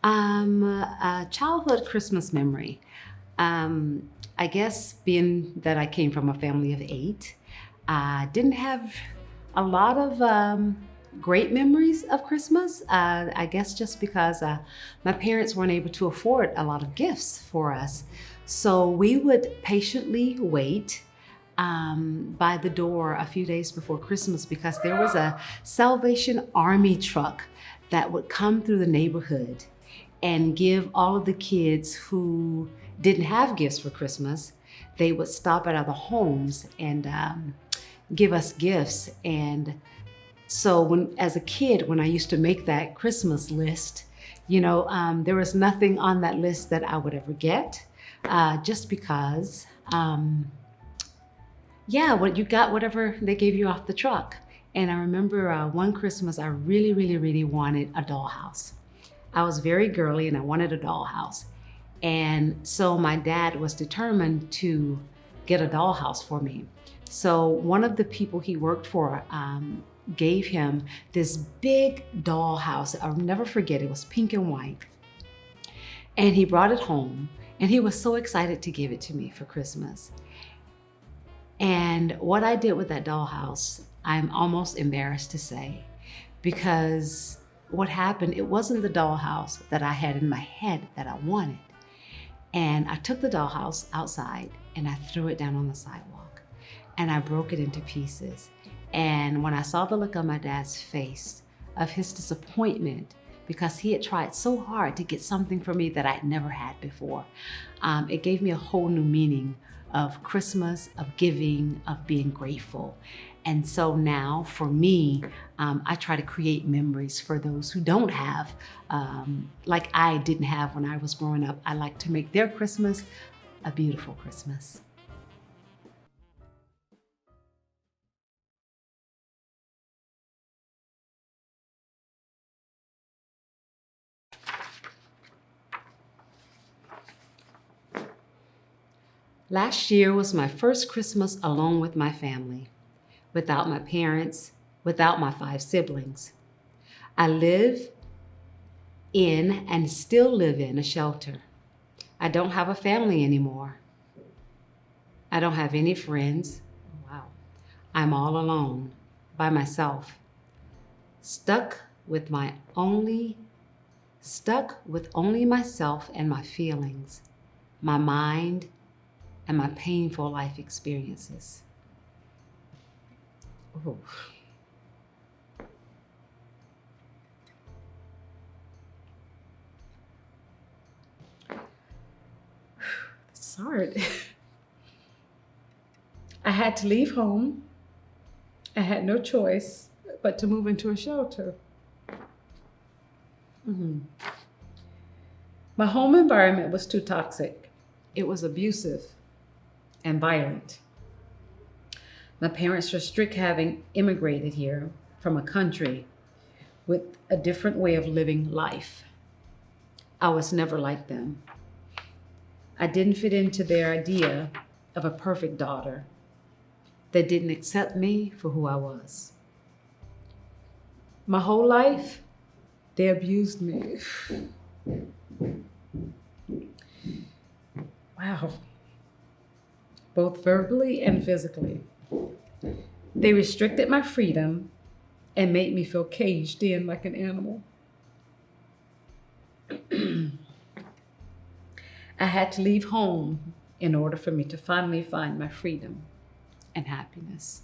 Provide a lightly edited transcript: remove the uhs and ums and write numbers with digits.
A childhood Christmas memory. I guess being that I came from a family of 8, I didn't have a lot of great memories of Christmas. I guess just because my parents weren't able to afford a lot of gifts for us. So we would patiently wait by the door a few days before Christmas because there was a Salvation Army truck that would come through the neighborhood and give all of the kids who didn't have gifts for Christmas. They would stop at other homes and give us gifts. And so as a kid, when I used to make that Christmas list, there was nothing on that list that I would ever get, just because, what you got, whatever they gave you off the truck. And I remember one Christmas, I really, really, really wanted a dollhouse. I was very girly and I wanted a dollhouse. And so my dad was determined to get a dollhouse for me. So one of the people he worked for gave him this big dollhouse. I'll never forget, it was pink and white. And he brought it home and he was so excited to give it to me for Christmas. And what I did with that dollhouse, I'm almost embarrassed to say, because what happened, it wasn't the dollhouse that I had in my head that I wanted. And I took the dollhouse outside and I threw it down on the sidewalk and I broke it into pieces. And when I saw the look on my dad's face of his disappointment, because he had tried so hard to get something for me that I'd never had before, it gave me a whole new meaning of Christmas, of giving, of being grateful. And so now for me, I try to create memories for those who don't have, like I didn't have when I was growing up. I like to make their Christmas a beautiful Christmas. Last year was my first Christmas alone with my family, without my parents, without my 5 siblings. I live in and still live in a shelter. I don't have a family anymore. I don't have any friends. Wow. I'm all alone, by myself, stuck with only myself and my feelings, my mind, and my painful life experiences. Ooh. It's hard. I had to leave home. I had no choice but to move into a shelter. My home environment was too toxic. It was abusive and violent. My parents were strict, having immigrated here from a country with a different way of living life. I was never like them. I didn't fit into their idea of a perfect daughter. They didn't accept me for who I was. My whole life, they abused me. Wow. Both verbally and physically. They restricted my freedom and made me feel caged in like an animal. I had to leave home in order for me to finally find my freedom and happiness.